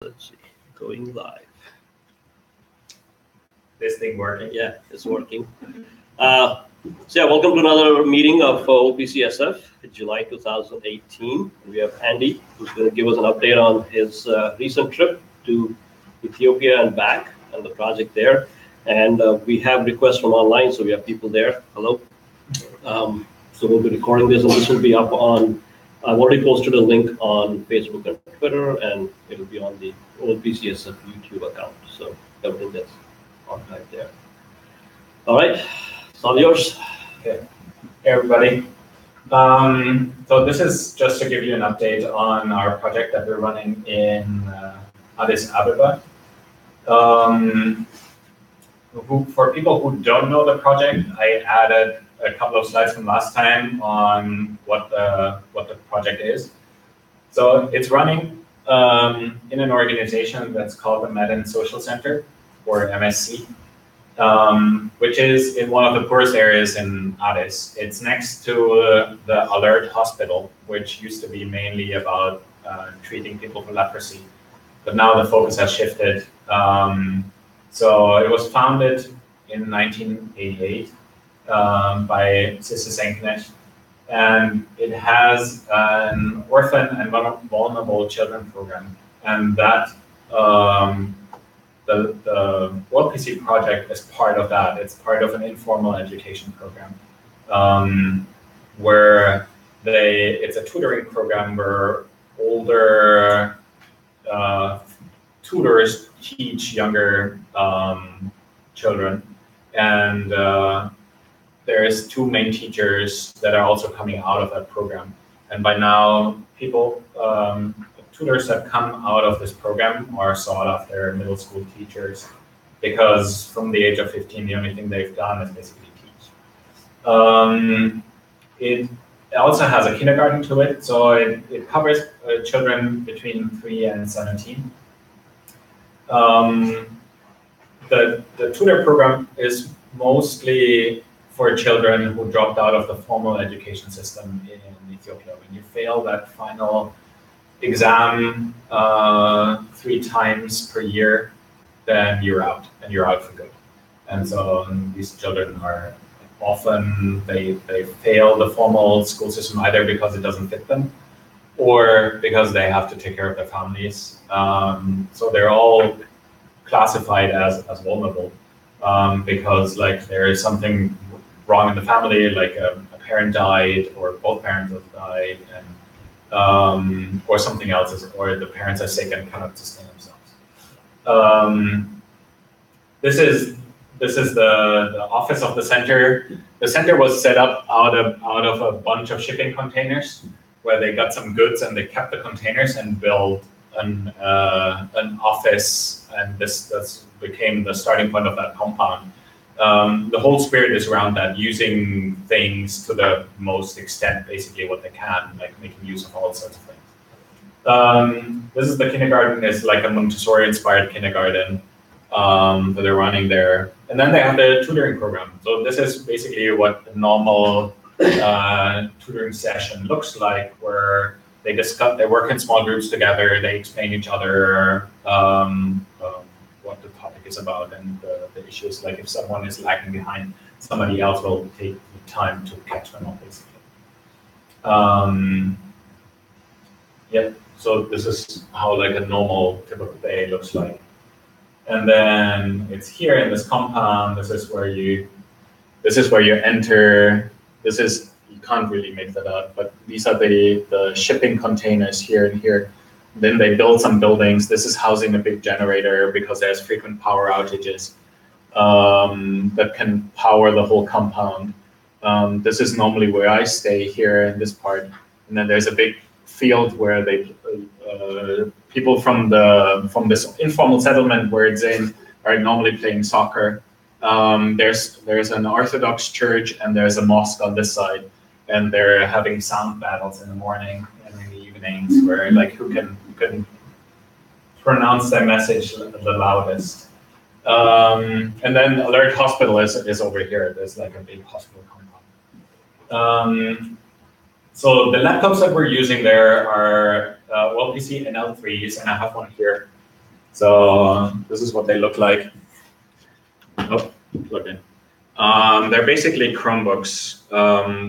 Let's see, going live. This thing working? Yeah, it's working. Welcome to another meeting of Olpc SF, July 2018. We have Andy, who's going to give us an update on his recent trip to Ethiopia and back, and the project there. And we have requests from online, so we have people there. Hello. So we'll be recording this, and this will be up on. I've already posted a link on Facebook and Twitter, and it'll be on the Olpc SF YouTube account. So everything that's archived there. All right, it's all yours. Okay. Hey, everybody. So this is just to give you an update on our project that we're running in Addis Ababa. For people who don't know the project, I added a couple of slides from last time on what the project is. So it's running in an organization that's called the Madden Social Center, or MSC, which is in one of the poorest areas in Addis. It's next to the Alert Hospital, which used to be mainly about treating people for leprosy, but now the focus has shifted. So it was founded in 1988 by Sister Senknecht, and it has an orphan and vulnerable children program, and that the Olpc project is part of that. It's part of an informal education program where it's a tutoring program where older tutors teach younger children, and there's two main teachers that are also coming out of that program. And by now, tutors that come out of this program are sought after middle school teachers, because from the age of 15, the only thing they've done is basically teach. It also has a kindergarten to it, so it covers children between 3 and 17. The tutor program is mostly for children who dropped out of the formal education system in Ethiopia. When you fail that final exam 3 times per year, then you're out, and you're out for good. And so these children are often, they fail the formal school system either because it doesn't fit them, or because they have to take care of their families. So they're all classified as vulnerable because like there is something wrong in the family, like a parent died, or both parents have died, and or something else, or the parents are sick and cannot sustain themselves. This is the office of the center. The center was set up out of a bunch of shipping containers where they got some goods and they kept the containers and built an office, and this became the starting point of that compound. The whole spirit is around that, using things to the most extent, basically what they can, like making use of all sorts of things. This is the kindergarten. It's like a Montessori-inspired kindergarten that they're running there. And then they have the tutoring program. So this is basically what a normal tutoring session looks like, where they discuss, they work in small groups together, they explain each other what the topic is about, and the issues. Like if someone is lagging behind, somebody else will take the time to catch them up, basically. Yeah, so this is how like a normal typical day looks like. And then it's here in this compound. This is where you enter. You can't really make that out, but these are the shipping containers here and here. Then they build some buildings. This is housing a big generator because there's frequent power outages that can power the whole compound. This is normally where I stay here in this part. And then there's a big field where people from this informal settlement where it's in are normally playing soccer. There's an Orthodox church and there's a mosque on this side, and they're having sound battles in the morning and in the evenings, where like who can pronounce their message the loudest. And then Alert Hospital is over here. There's like a big hospital compound. So the laptops that we're using there are Olpc NL3s, and I have one here. So this is what they look like. Oh, plug in. They're basically Chromebooks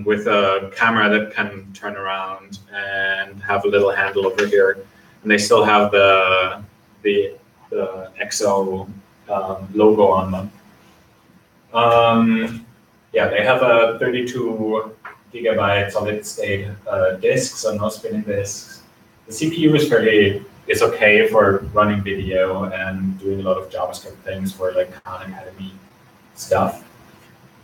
with a camera that can turn around and have a little handle over here, and they still have the EXO logo on them. Yeah, they have a 32 gigabyte solid state disk, so no spinning disks. The CPU is okay for running video and doing a lot of JavaScript things for like Khan Academy stuff.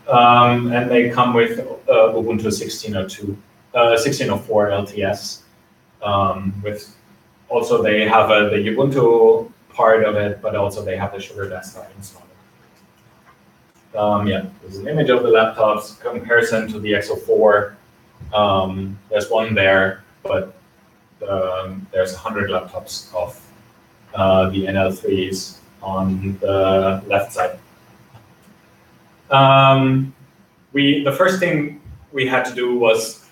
And they come with Ubuntu 16.04 LTS. With also they have the Ubuntu part of it, but also they have the Sugar desktop installed. Yeah, this is an image of the laptops. Comparison to the XO4. There's one there, but there's 100 laptops of the NL3s on the left side. The first thing we had to do was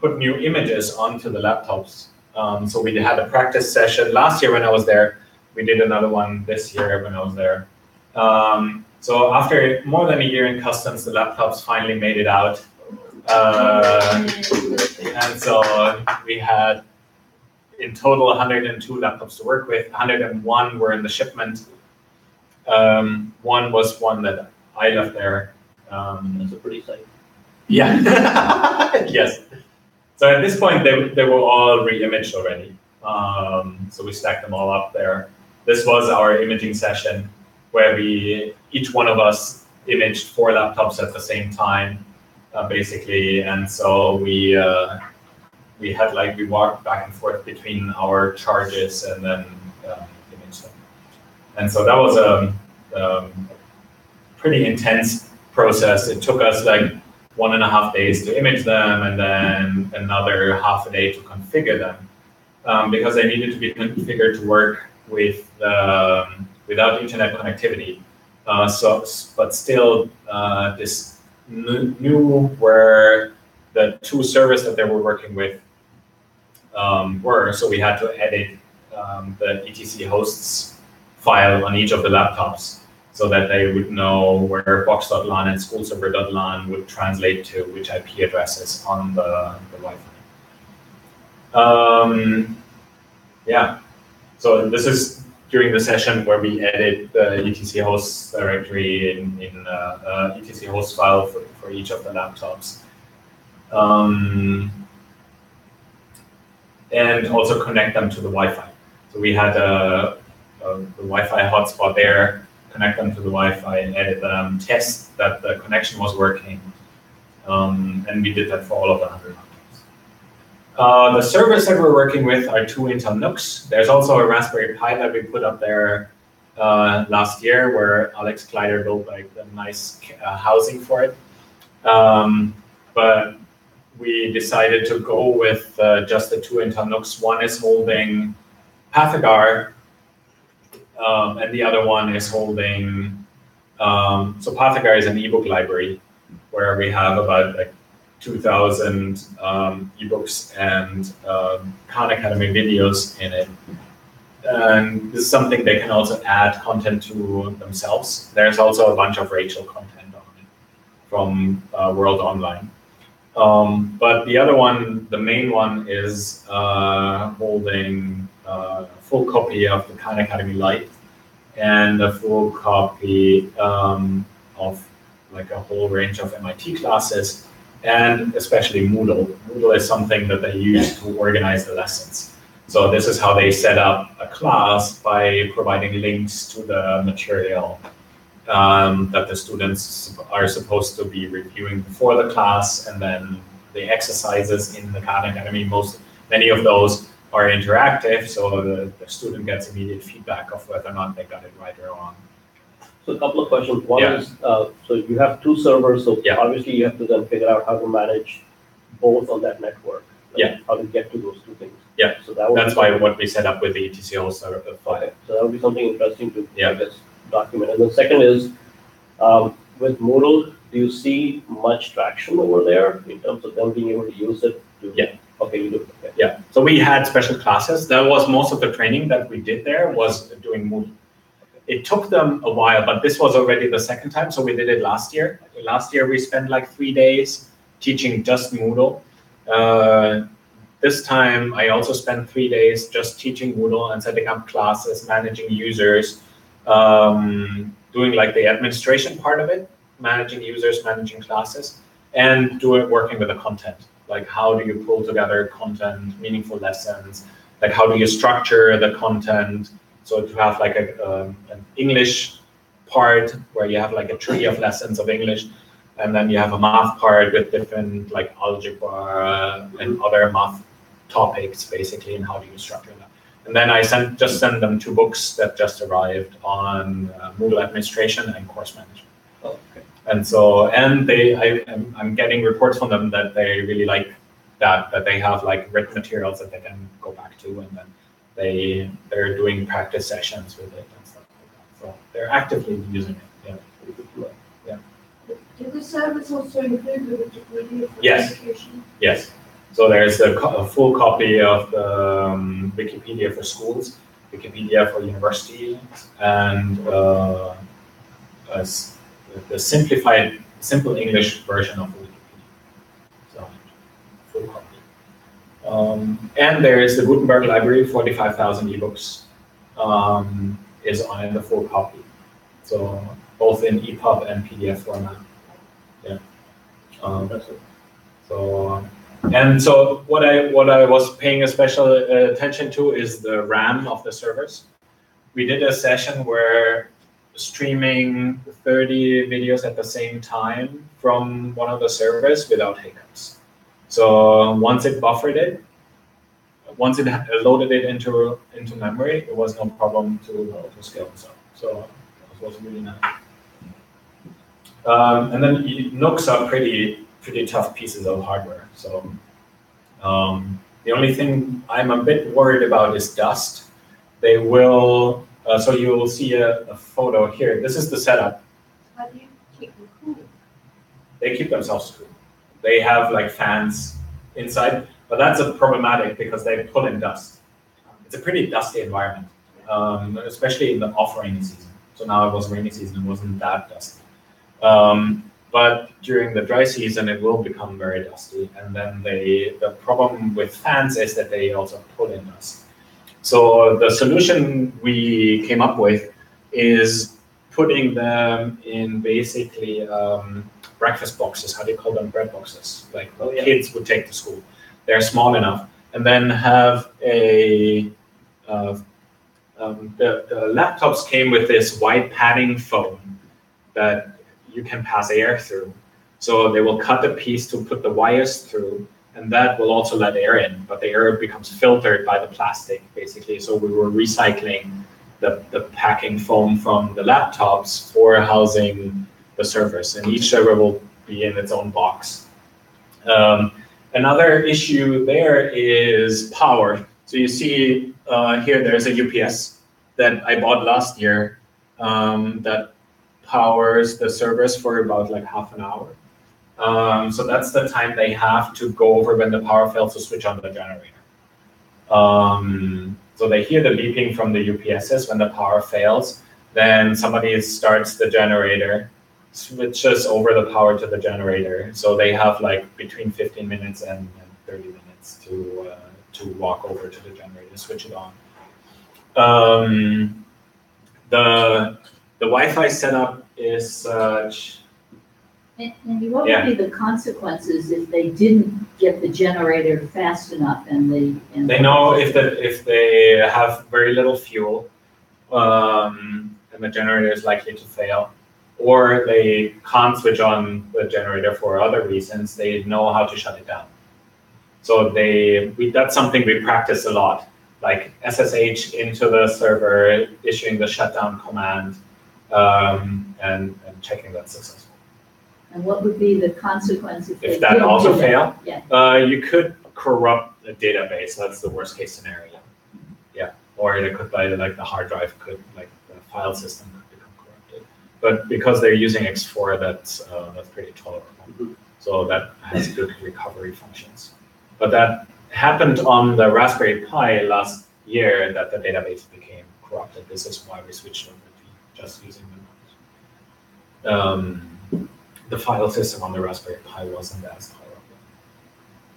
put new images onto the laptops. So we had a practice session last year when I was there. We did another one this year when I was there. So after more than a year in customs, the laptops finally made it out. And so we had in total 102 laptops to work with. 101 were in the shipment. One was one that I left there. That's a pretty sight. Yeah. Yes. So at this point, they were all re-imaged already. So we stacked them all up there. This was our imaging session where each one of us imaged 4 laptops at the same time, basically. And so we walked back and forth between our charges and then imaged them. And so that was a pretty intense process. It took us like 1.5 days to image them and then another half a day to configure them because they needed to be configured to work with without internet connectivity. But still, this knew where the 2 servers that they were working with were. So we had to edit the etc hosts file on each of the laptops so that they would know where box.lan and schoolserver.lan would translate to which IP addresses on the Wi-Fi. Yeah, so this is during the session where we edit the etc hosts directory in etc host file for each of the laptops. And also connect them to the Wi-Fi. So we had the Wi-Fi hotspot there, connect them to the Wi-Fi and edit them, test that the connection was working. And we did that for all of the 100 laptops. The servers that we're working with are 2 Intel NUCs. There's also a Raspberry Pi that we put up there last year where Alex Kleider built like the nice housing for it. But we decided to go with just the 2 Intel NUCs. One is holding Pathagar, and the other one is holding, so Pathagar is an ebook library where we have about like 2,000 ebooks and Khan Academy videos in it. And this is something they can also add content to themselves. There's also a bunch of Rachel content on it from World Online. But the other one, the main one, is holding a full copy of the Khan Academy Lite and a full copy of like a whole range of MIT classes, and especially Moodle. Moodle is something that they use to organize the lessons. So this is how they set up a class by providing links to the material that the students are supposed to be reviewing before the class, and then the exercises in the Khan Academy, many of those are interactive, so the student gets immediate feedback of whether or not they got it right or wrong. So a couple of questions. One is, so you have 2 servers, so obviously you have to then figure out how to manage both on that network. Like how to get to those 2 things. Yeah, so that's why what we set up with the etc host server file. Okay. So that would be something interesting to I guess, document. And the second is, with Moodle, do you see much traction over there in terms of them being able to use it to Okay, you do. Okay. Yeah. So we had special classes. That was most of the training that we did there was doing Moodle. It took them a while, but this was already the second time. So we did it last year. Last year we spent like 3 days teaching just Moodle. This time I also spent 3 days just teaching Moodle and setting up classes, managing users, doing like the administration part of it, managing users, managing classes, and working with the content. Like how do you pull together content, meaningful lessons, like how do you structure the content, so to have like an English part where you have like a tree of lessons of English, and then you have a math part with different like algebra and other math topics basically, and how do you structure that. And then I just sent them 2 books that just arrived on Moodle administration and course management. Oh, okay. And so, and I'm getting reports from them that they really like that they have like written materials that they can go back to, and then they're doing practice sessions with it and stuff like that. So they're actively using it. Yeah. Yeah. Do the servers also include the Wikipedia for Yes. education? Yes. So there's a full copy of the Wikipedia for schools, Wikipedia for universities, and the simple English version of Wikipedia. So, full copy. And there is the Gutenberg library, 45,000 ebooks is on the full copy. So both in EPUB and PDF format. Yeah. So what I was paying a special attention to is the RAM of the servers. We did a session where streaming 30 videos at the same time from one of the servers without hiccups. So once it buffered it, once it loaded it into memory, it was no problem to scale this up. So it was really nice. And then Nooks are pretty tough pieces of hardware. So the only thing I'm a bit worried about is dust. They will. So you will see a photo here. This is the setup. How do you keep them cool? They keep themselves cool. They have like fans inside, but that's a problematic because they pull in dust. It's a pretty dusty environment, especially in the off-rainy season. So now it was rainy season, it wasn't that dusty. But during the dry season, it will become very dusty. And then the problem with fans is that they also pull in dust. So the solution we came up with is putting them in basically breakfast boxes. How do you call them? Bread boxes, like kids would take to school. They're small enough, and then have the laptops came with this white padding foam that you can pass air through. So they will cut a piece to put the wires through, and that will also let air in, but the air becomes filtered by the plastic, basically. So we were recycling the packing foam from the laptops for housing the servers, and each server will be in its own box. Another issue there is power. So you see here, there's a UPS that I bought last year that powers the servers for about like half an hour. So that's the time they have to go over when the power fails to switch on the generator. So they hear the beeping from the UPSs when the power fails. Then somebody starts the generator, switches over the power to the generator. So they have like between 15 minutes and 30 minutes to walk over to the generator, switch it on. The Wi-Fi setup is such. And what would be the consequences if they didn't get the generator fast enough and they know if they have very little fuel, and the generator is likely to fail, or they can't switch on the generator for other reasons, they know how to shut it down. So that's something we practice a lot, like SSH into the server, issuing the shutdown command, and checking that's successful. And what would be the consequence if that also fail? Yeah. You could corrupt the database. That's the worst case scenario. Yeah, or they could like the hard drive could, like the file system could become corrupted. But because they're using X4, that's pretty tolerable. So that has good recovery functions. But happened on the Raspberry Pi last year that the database became corrupted. This is why we switched over to just using the the file system on the Raspberry Pi wasn't as powerful,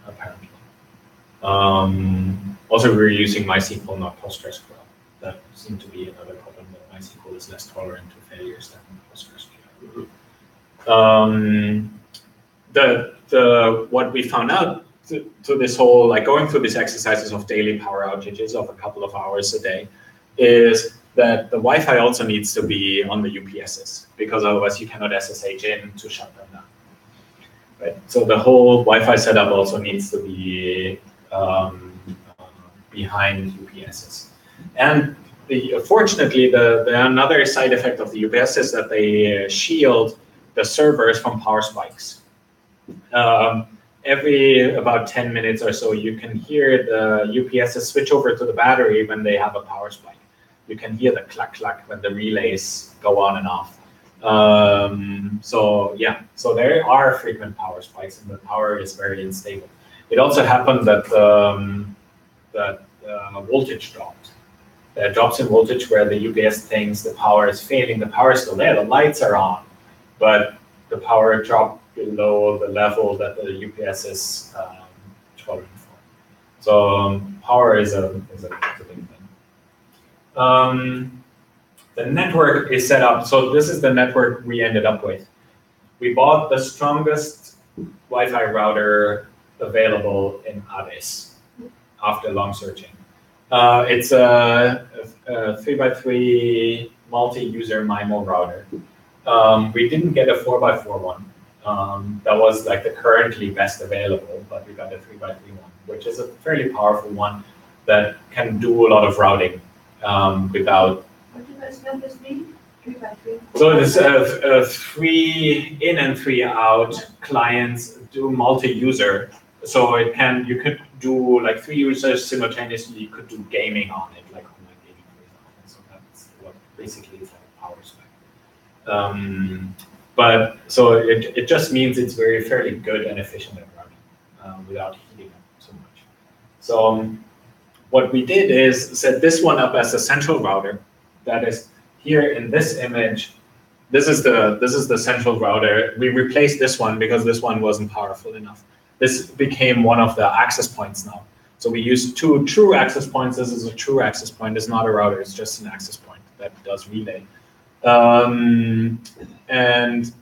apparently. Also, we're using MySQL, not PostgreSQL. That seemed to be another problem, that MySQL is less tolerant to failures than PostgreSQL. What we found out to this whole, like going through these exercises of daily power outages of a couple of hours a day, is that the Wi-Fi also needs to be on the UPSs, because otherwise you cannot SSH in to shut them down. Right. So the whole Wi-Fi setup also needs to be behind UPSs. And fortunately, the another side effect of the UPS is that they shield the servers from power spikes. Every about 10 minutes or so, you can hear the UPSs switch over to the battery when they have a power spike. You can hear the clack clack when the relays go on and off. So yeah, so there are frequent power spikes, and the power is very unstable. It also happened that voltage dropped. There are drops in voltage where the UPS thinks the power is failing. The power is still there, the lights are on, but the power dropped below the level that the UPS is tolerant for. So power is a big thing. The network is set up. So this is the network we ended up with. We bought the strongest Wi-Fi router available in Addis after long searching. It's a 3x3 multi-user MIMO router. We didn't get a 4x4 one. That was like the currently best available, but we got a 3x3 one, which is a fairly powerful one that can do a lot of routing without. What do those numbers mean? 3x3? So it's 3 in and 3 out clients do multi-user. So you could do like 3 users simultaneously. You could do gaming on it, like online gaming, for example. So that's what basically is like a power spec. But so it just means it's fairly good and efficient at running without heating up so much. So what we did is set this one up as a central router. That is here in this image. This is the central router. We replaced this one because this one wasn't powerful enough. This became one of the access points now. So we use 2 true access points. This is a true access point. It's not a router. It's just an access point that does relay. And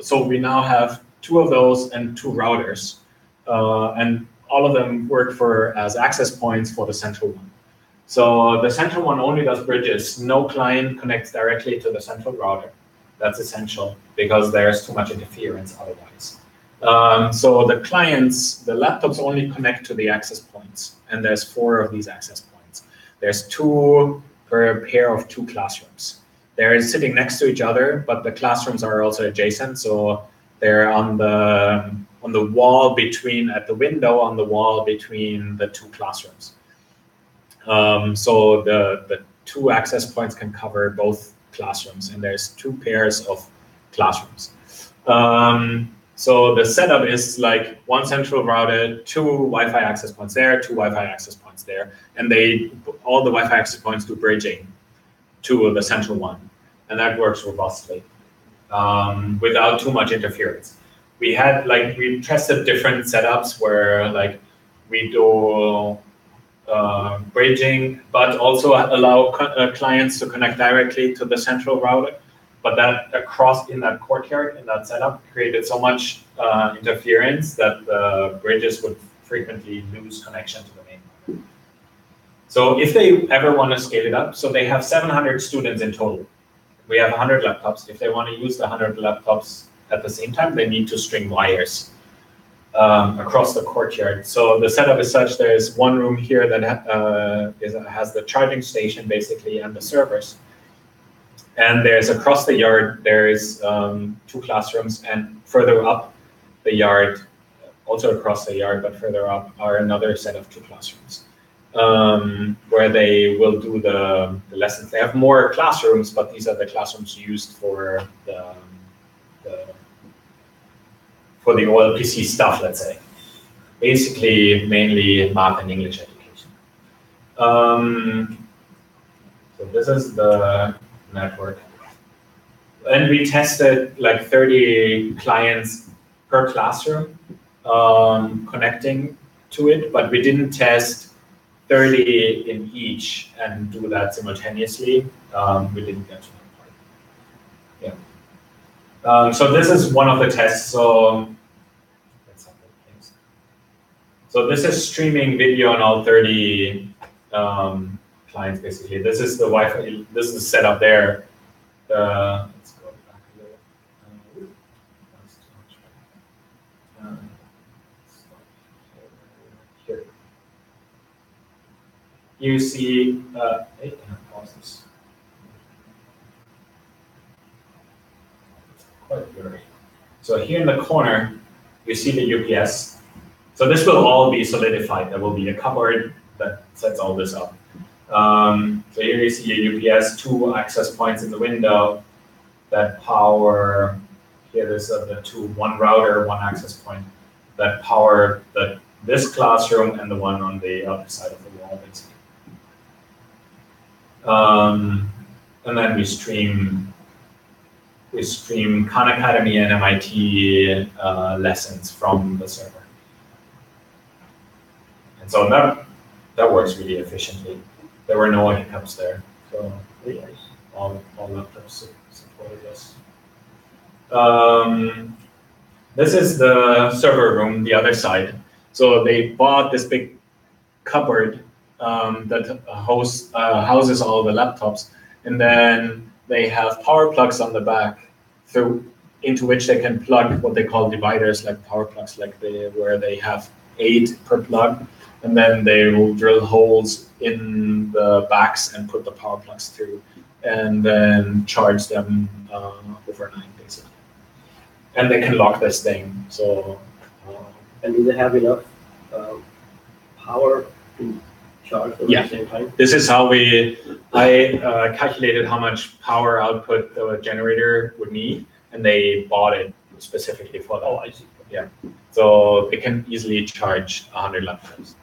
so we now have 2 of those and 2 routers, and all of them work as access points for the central one. So the central one only does bridges. No client connects directly to the central router. That's essential because there's too much interference otherwise. So the clients, the laptops only connect to the access points, and there's 4 of these access points. There's 2 per pair of 2 classrooms. They're sitting next to each other, but the classrooms are also adjacent. So they're on the wall between, at the window on the wall between the 2 classrooms. So the 2 access points can cover both classrooms, and there's 2 pairs of classrooms. So the setup is like 1 central router, 2 Wi-Fi access points there, 2 Wi-Fi access points there, and all the Wi-Fi access points do bridging to the central one, and that works robustly without too much interference. We tested different setups where like we do bridging, but also allow clients to connect directly to the central router. But that in that courtyard, in that setup, created so much interference that the bridges would frequently lose connection to the main router. So if they ever want to scale it up, so they have 700 students in total. We have 100 laptops. If they want to use the 100 laptops at the same time, they need to string wires across the courtyard. So the setup is such, there's one room here that has the charging station basically and the servers. And there's across the yard, there's 2 classrooms, and further up the yard, also across the yard, but further up are another set of 2 classrooms where they will do the lessons. They have more classrooms, but these are the classrooms used for the Olpc stuff, let's say. basically mainly math and English education. So this is the network. And we tested like 30 clients per classroom connecting to it, but we didn't test 30 in each and do that simultaneously. We didn't get to that part. Yeah. So this is one of the tests. So let's have things. So this is streaming video on all 30 clients basically. This is the Wi-Fi. This is set up there. Let's go back a little. That's too much. Here. You see, hey, can I pause this? It's quite blurry. So here in the corner, you see the UPS. So this will all be solidified. There will be a cupboard that sets all this up. So here you see a UPS, 2 access points in the window that power, here there's one router, 1 access point that power this classroom and the one on the other side of the wall, basically. And then we stream Khan Academy and MIT lessons from the server. And so that works really efficiently. There were no hiccups there. So all laptops supported this. This is the server room, the other side. So they bought this big cupboard that houses all the laptops, and then they have power plugs on the back into which they can plug what they call dividers, like power plugs, where they have 8 per plug, and then they will drill holes in the backs and put the power plugs through, and then charge them overnight, basically. And they can lock this thing. So, and do they have enough power to charge them at the same time? This is how I calculated how much power output the generator would need, and they bought it specifically for that. Oh, I see. Yeah. So they can easily charge 100 laptops.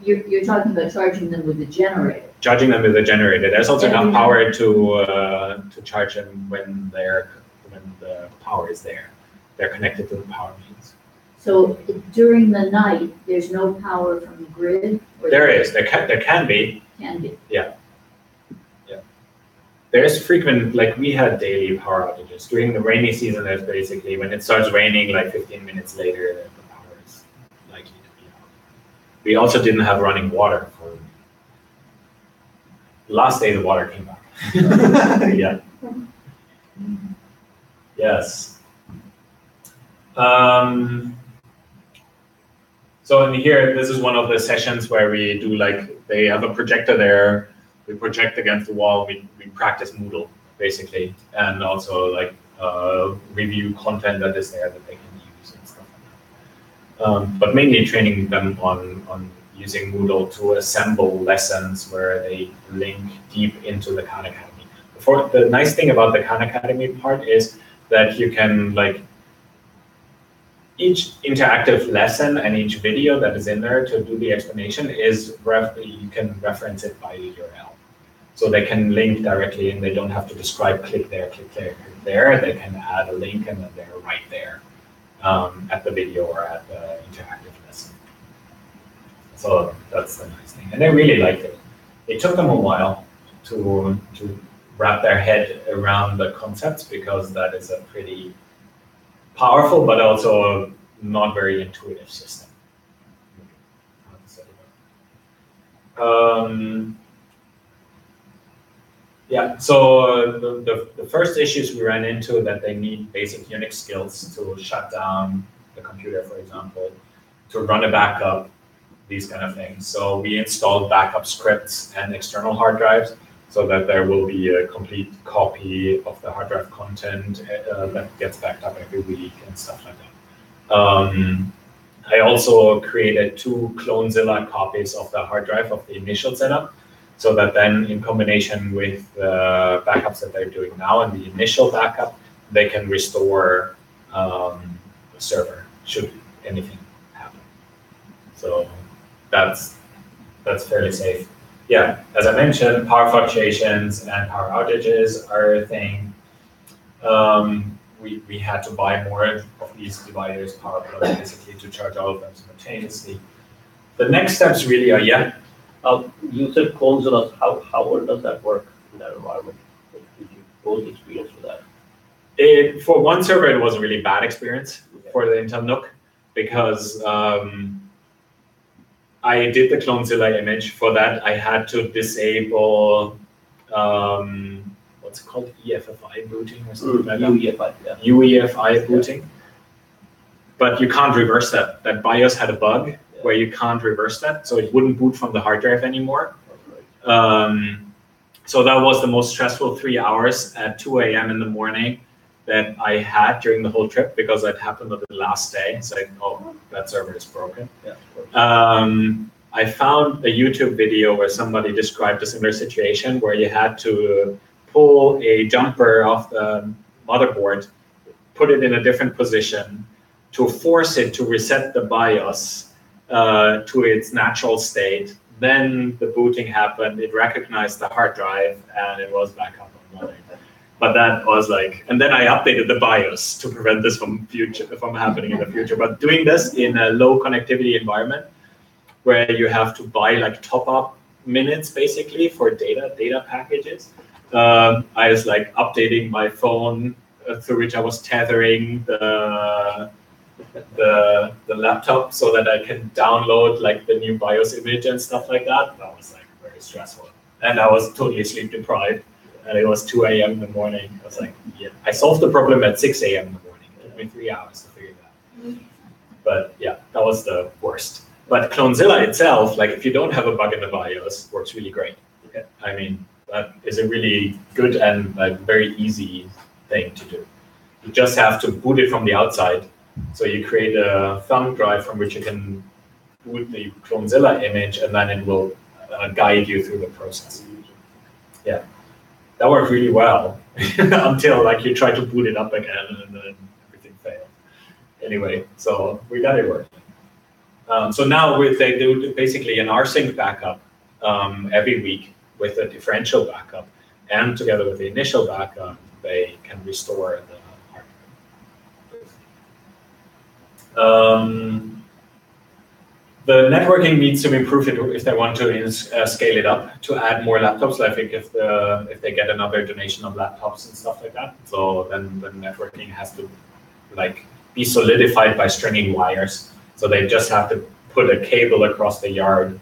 You're talking about charging them with the generator. Charging them with the generator. There's also enough power to charge them when the power is there. They're connected to the power means. So during the night, there's no power from the grid? There is. There can be. Can be. Yeah. There's frequent, like we had daily power outages. During the rainy season, there's basically, when it starts raining, like 15 minutes later, the power is likely to be out. We also didn't have running water for the last day the water came back. Yeah. Yes. So in here, this is one of the sessions where we do they have a projector there. We project against the wall. We practice Moodle basically, and also review content that is there that they can use and stuff like that. But mainly training them on using Moodle to assemble lessons where they link deep into the Khan Academy. The nice thing about the Khan Academy part is that you can each interactive lesson and each video that is in there to do the explanation you can reference it by URL. So they can link directly and they don't have to describe click there, click there, click there. They can add a link and then they're right there at the video or at the interactive lesson. So that's the nice thing. And they really liked it. It took them a while to wrap their head around the concepts because that is a pretty powerful but also not very intuitive system. Yeah, so the first issues we ran into that they need basic Unix skills to shut down the computer, for example, to run a backup, these kind of things. So we installed backup scripts and external hard drives so that there will be a complete copy of the hard drive content that gets backed up every week and stuff like that. I also created 2 Clonezilla copies of the hard drive of the initial setup, so that then in combination with the backups that they're doing now and the initial backup, they can restore the server should anything happen. So that's fairly safe. Yeah, as I mentioned, power fluctuations and power outages are a thing. We had to buy more of these dividers, power plugs, basically, to charge all of them simultaneously. The next steps really are, you said Consulas. How does that work in that environment? Did you both experience with that? For one server, it was a really bad experience for the Intel NUC because I did the Clonezilla image. For that, I had to disable what's it called, EFFI booting or something like that. UEFI, yeah. UEFI booting. But you can't reverse that. That BIOS had a bug where you can't reverse that, so it wouldn't boot from the hard drive anymore. So that was the most stressful 3 hours at 2 a.m. in the morning that I had during the whole trip, because that happened on the last day. It's like, oh, that server is broken. I found a YouTube video where somebody described a similar situation where you had to pull a jumper off the motherboard, put it in a different position to force it to reset the BIOS to its natural state. Then the booting happened, it recognized the hard drive, and it was back up and running. But that was like, and then I updated the BIOS to prevent this from happening in the future. But doing this in a low connectivity environment, where you have to buy like top-up minutes basically for data packages, I was like updating my phone through which I was tethering the laptop so that I can download like the new BIOS image and stuff like that. That was like very stressful, and I was totally sleep deprived, and it was 2 a.m. in the morning. I was like, yeah, I solved the problem at 6 a.m. in the morning. It took me 3 hours to figure it out. But yeah, that was the worst. But Clonezilla itself, like if you don't have a bug in the BIOS, works really great. Okay. I mean, that is a really good and like very easy thing to do. You just have to boot it from the outside. So you create a thumb drive from which you can boot the Clonezilla image, and then it will guide you through the process. Yeah, that worked really well until like you try to boot it up again and then everything failed. Anyway, so we got it working. So now they do basically an rsync backup every week with a differential backup, and together with the initial backup, they can restore the hard drive. The networking needs to improve it if they want to scale it up to add more laptops. I think if they get another donation of laptops and stuff like that, so then the networking has to like be solidified by stringing wires. So they just have to put a cable across the yard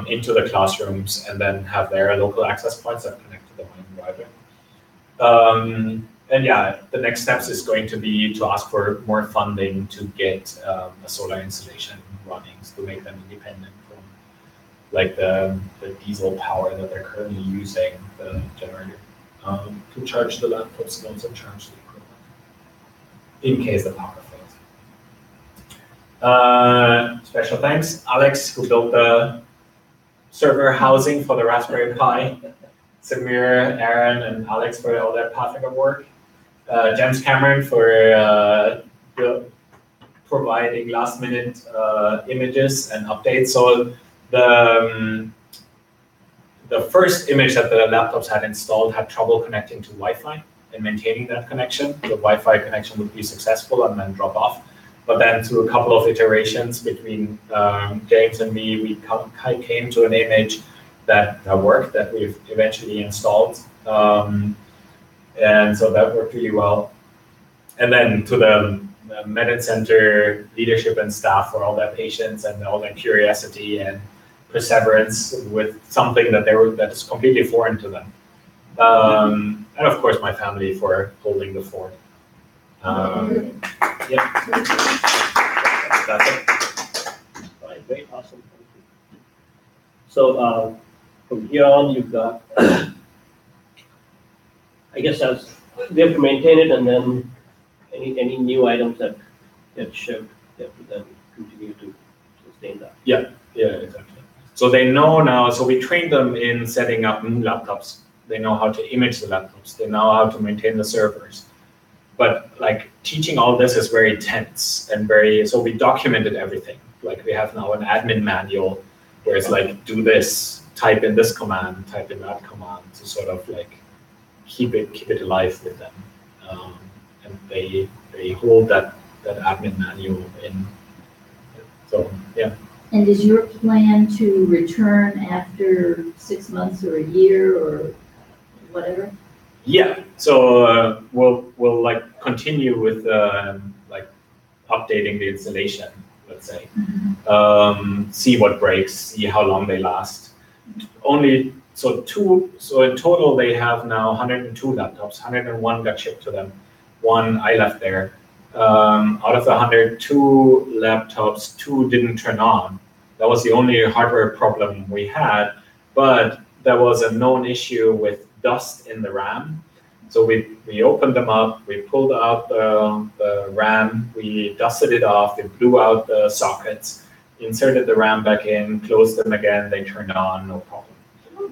into the classrooms, and then have their local access points that connect to the main driver. And yeah, the next steps is going to be to ask for more funding to get a solar installation running, to make them independent from like the diesel power that they're currently using, the generator, to charge the laptops and also charge the equipment in case the power fails. Special thanks, Alex, who built the server housing for the Raspberry Pi. Samir, Aaron, and Alex for all their Pathfinder work. James Cameron for providing last-minute images and updates. So the first image that the laptops had installed had trouble connecting to Wi-Fi and maintaining that connection. The Wi-Fi connection would be successful and then drop off. But then through a couple of iterations between James and me, we came to an image that worked, that we've eventually installed. And so that worked really well. And then to the Medicine Center leadership and staff for all their patience and all their curiosity and perseverance with something that that is completely foreign to them. And of course, my family for holding the fort. Yeah. That's it. Right, great, awesome. So from here on, you've got, I guess, as they have to maintain it, and then any new items that get shipped, they have to then continue to sustain that. Yeah, exactly. So they know now. So we trained them in setting up new laptops. They know how to image the laptops. They know how to maintain the servers. But like teaching all this is very tense and so we documented everything. like we have now an admin manual where it's like, do this, type in this command, type in that command to sort of like keep it alive with them. And they hold that admin manual in. So yeah. And is your plan to return after 6 months or a year or whatever? Yeah. So we'll like continue with like updating the installation, let's say. See what breaks, see how long they last. So in total they have now 102 laptops. 101 got shipped to them. One I left there. Out of the 102 laptops, 2 didn't turn on. That was the only hardware problem we had, but there was a known issue with dust in the RAM. So we opened them up, we pulled out the RAM, we dusted it off, we blew out the sockets, inserted the RAM back in, closed them again, they turned on, no problem.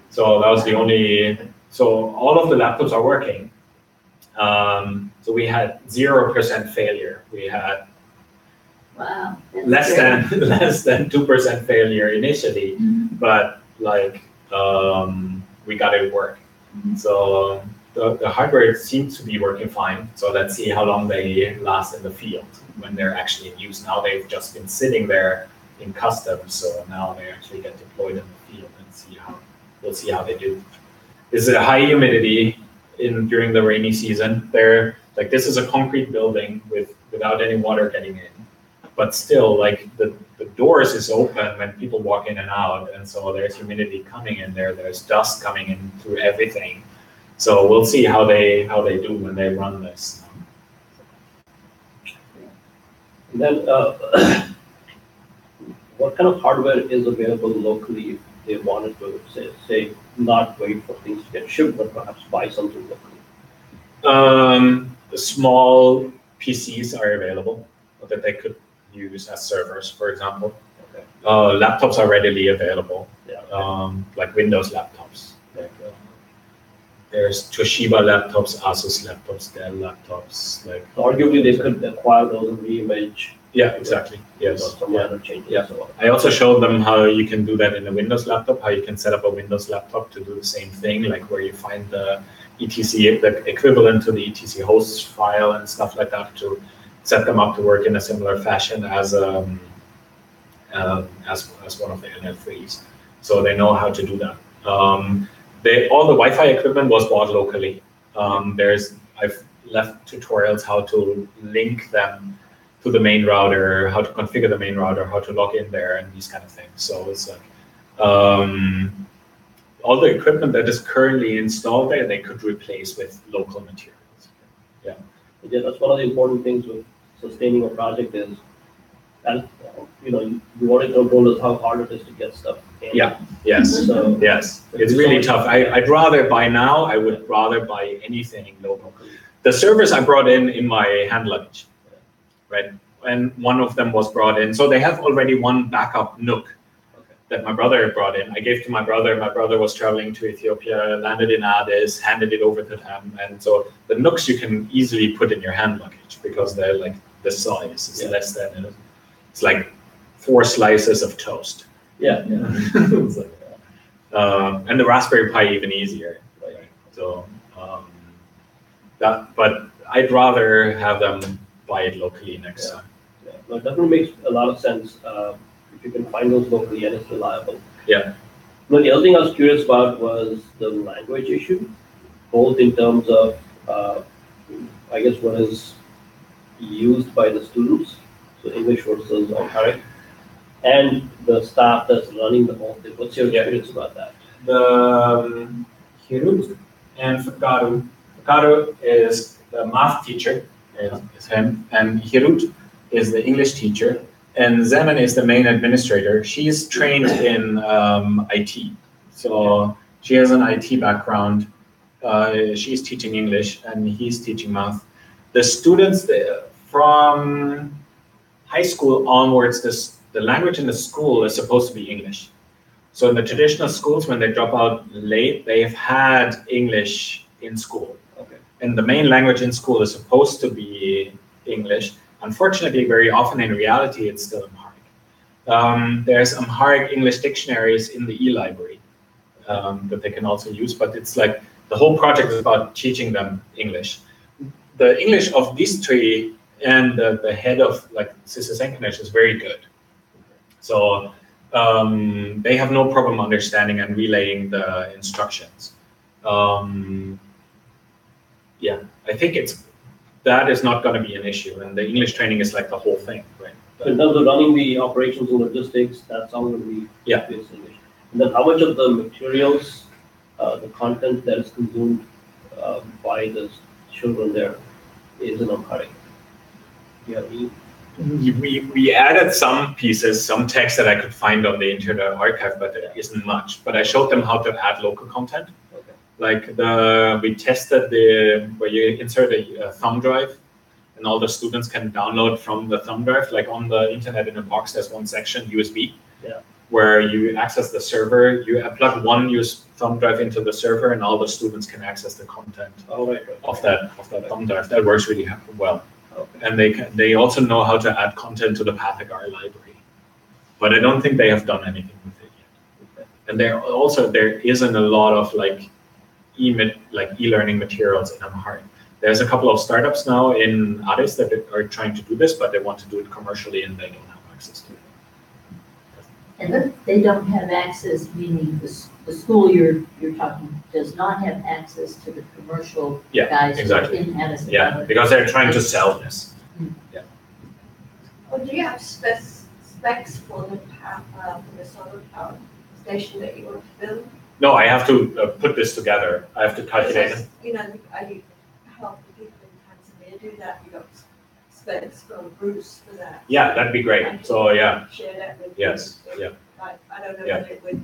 So that was the only, so all of the laptops are working. So we had 0% failure. We had Wow. less than 2% failure initially, but like we got it work. So the hardware seems to be working fine. So let's see how long they last in the field when they're actually in use. Now they've just been sitting there in custom, so now they actually get deployed in the field and we'll see how they do. This is a high humidity during the rainy season. They're like, this is a concrete building without any water getting in, but still like the doors is open when people walk in and out, and so there's humidity coming in there. There's dust coming in through everything. So we'll see how they do when they run this. And then, what kind of hardware is available locally if they wanted to say not wait for things to get shipped, but perhaps buy something locally? Small PCs are available that they could use as servers, for example. Okay. Laptops are readily available, Yeah. like Windows laptops. There's Toshiba laptops, Asus laptops, Dell laptops. Like So arguably, they could acquire those and reimage. yeah, exactly. Yes. Some minor changes. Yeah. So, I also showed them how you can do that in a Windows laptop, how you can set up a Windows laptop to do the same thing, like where you find the etc, the equivalent to the etc hosts file and stuff like that, to set them up to work in a similar fashion as one of the NL3s. So they know how to do that. All the Wi-Fi equipment was bought locally. I've left tutorials how to link them to the main router, how to configure the main router, how to log in there, and these kind of things. So it's like all the equipment that is currently installed there, they could replace with local materials. Yeah. Yeah, that's one of the important things with sustaining a project is, and you want to control is how hard it is to get stuff in. Yeah. Yes. So Yes. It's really tough. I would rather buy anything local. The servers I brought in my hand luggage, right? And one of them was brought in. So they have already one backup Nook that my brother brought in. I gave to my brother. My brother was traveling to Ethiopia, landed in Addis, handed it over to them. And so the Nooks you can easily put in your hand luggage because they're like the size is less than, it's like 4 slices of toast. Yeah. It's like, and the Raspberry Pi even easier. Right? So but I'd rather have them buy it locally next time. Yeah. No, it definitely makes a lot of sense if you can find those locally and it's reliable. Yeah. No, the other thing I was curious about was the language issue, both in terms of, I guess, what is used by the students, so English versus Amharic, and the staff that's running the whole thing. What's your experience about that? The Hirut and Fakaru. Fakaru is the math teacher, is him, and Hirut is the English teacher, and Zeman is the main administrator. She's trained in IT, so she has an IT background. She's teaching English, and he's teaching math. The students from high school onwards, the language in the school is supposed to be English. So in the traditional schools, when they drop out late, they've had English in school. Okay. And the main language in school is supposed to be English. Unfortunately, very often in reality, it's still Amharic. There's Amharic English dictionaries in the e-library that they can also use, but it's like the whole project is about teaching them English. The English of these three and the head of like Sister Senkenesh is very good. So they have no problem understanding and relaying the instructions. Yeah, I think that is not going to be an issue, and the English training is like the whole thing, right? So in terms of running the operations and logistics, that's all going to be based English. And then how much of the materials, the content that is consumed by the children there is in Amharic? Do you have any? We added some pieces, some text that I could find on the Internet archive, but there isn't much. But I showed them how to add local content. Okay. Like we tested where you insert a thumb drive, and all the students can download from the thumb drive. Like on the Internet in a Box, there's one section USB, where you access the server. You plug one thumb drive into the server, and all the students can access the content of that thumb drive. That works really well. Okay. And they also know how to add content to the Pathagar library, but I don't think they have done anything with it yet. Okay. And there isn't a lot of like e-learning materials in Amharic. There's a couple of startups now in Addis that are trying to do this, but they want to do it commercially and they don't have access to it. And they don't have access, meaning the school you're talking does not have access to the commercial guys exactly. in Addis Ababa. Yeah, because they're trying to sell this. Yeah. Well, do you have specs for the solar power station that you want to build? No, I have to put this together. I have to calculate it. You know, I help the people in Tanzania do that. You got specs from Bruce for that. Yeah, that'd be great. So yeah. Share that with Yes. you. Yeah. I don't know whether it would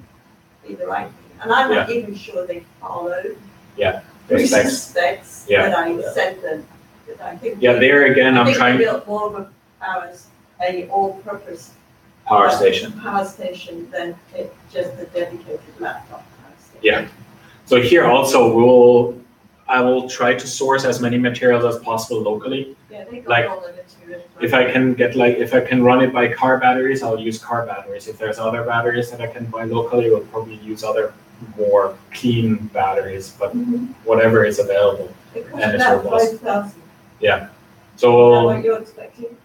be the right thing. And I'm not even sure they followed Bruce's specs that I sent them. That I think there again, I'm trying to build more of a all-purpose power station than just a dedicated laptop power station. Yeah. So here also I will try to source as many materials as possible locally. Yeah, they got all the materials. If I can run it by car batteries, I'll use car batteries. If there's other batteries that I can buy locally, we'll probably use other more clean batteries, but whatever is available. It costs about 5,000. Yeah. So. Is that what you're expecting?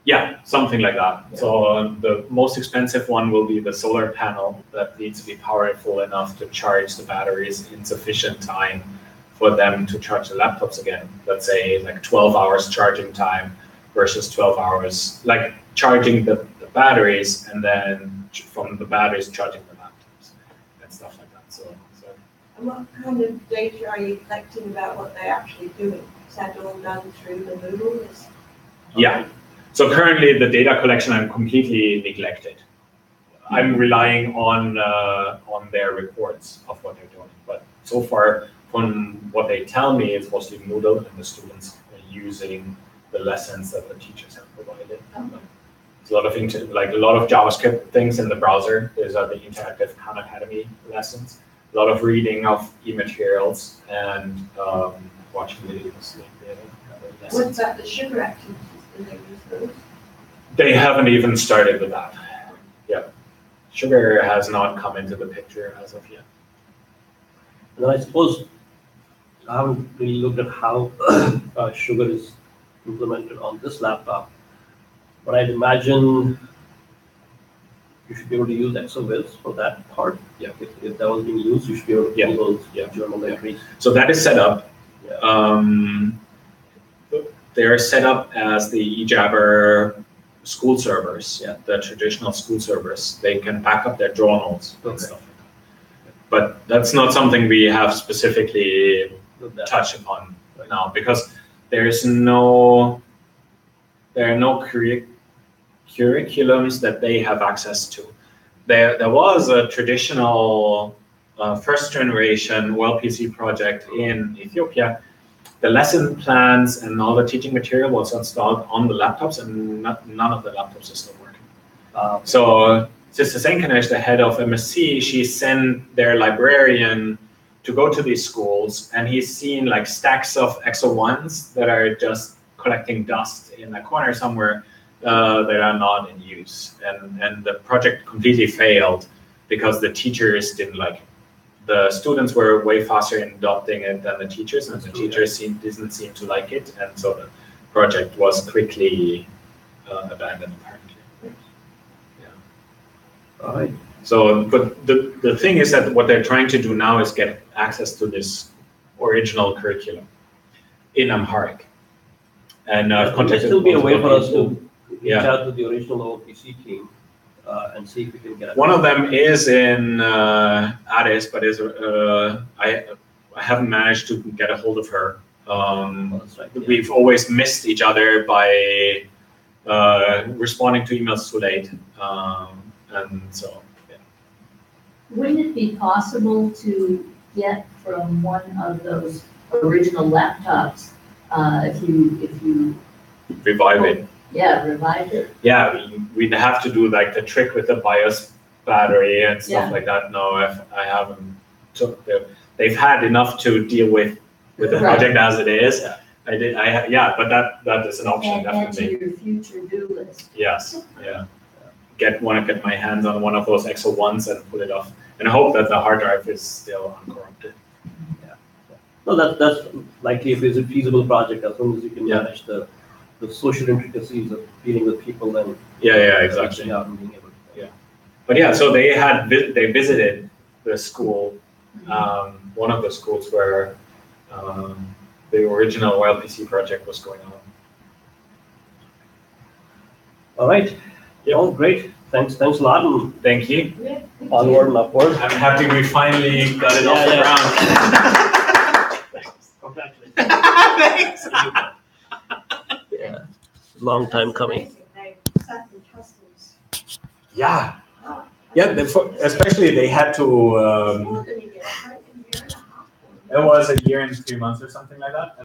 Yeah, something like that. Yeah. So the most expensive one will be the solar panel that needs to be powerful enough to charge the batteries in sufficient time for them to charge the laptops again. Let's say like 12 hours charging time versus 12 hours, like charging the batteries and then from the batteries charging the laptops and stuff like that. So. And what kind of data are you collecting about what they're actually doing? Is that all done through the Moodle? Yeah. So currently the data collection I'm completely neglected. I'm relying on their reports of what they're doing. But so far, from what they tell me, it's mostly Moodle and the students are using the lessons that the teachers have provided. It's a lot of JavaScript things in the browser. These are the interactive Khan Academy lessons. A lot of reading of e-materials and watching videos. What's that? The sugar activities? Do they use those? They haven't even started with that. Yeah, sugar has not come into the picture as of yet. And I suppose I haven't really looked at how sugar is implemented on this laptop, but I'd imagine you should be able to use ExoViz for that part. Yeah. If that was being used, you should be able to pull those journal entries. So that is set up. Yeah. They're set up as the eJabber school servers, the traditional school servers. They can back up their draw notes and stuff like that. But that's not something we have specifically touched upon now because there are no curriculums that they have access to. There was a traditional first generation Olpc project in Ethiopia. The lesson plans and all the teaching material was installed on the laptops, and none of the laptops are still working. So Sister Senkenesh, the head of MSc, she sent their librarian to go to these schools, and he's seen like stacks of EXO-1s that are just collecting dust in a corner somewhere, that are not in use, and the project completely failed because the teachers didn't like it. The students were way faster in adopting it than the teachers, and the teachers didn't seem to like it, and so the project was quickly abandoned apparently. All right. So, but the thing is that what they're trying to do now is get access to this original curriculum in Amharic. And Could still be a way for us to reach Yeah. out to the original OLPC team and see if we can get. One of them is in Addis, but I haven't managed to get a hold of her. That's right, yeah. We've always missed each other by responding to emails too late, and so. Wouldn't it be possible to get from one of those original laptops, if you Revive it. Yeah, revive it. Yeah, we'd have to do like the trick with the BIOS battery and stuff like that. No, I haven't took they've had enough to deal with the project as it is. Yeah. But that is an option, Add to definitely. your future do list. Yes, yeah. Want to get my hands on one of those Exo ones and pull it off, and I hope that the hard drive is still uncorrupted. No, that's likely a feasible project as long as you can manage the social intricacies of dealing with people and Exactly. reaching out and being able to. But yeah, so they visited the school, one of the schools where the original OLPC project was going on. All right. Yeah. All great. Thanks a lot. And thank you. Yeah. Onward and upward. I'm happy we finally got it off the ground. Congratulations. Thanks. Yeah. Long time coming. Yeah. Especially they had to. It was a year and 3 months or something like that.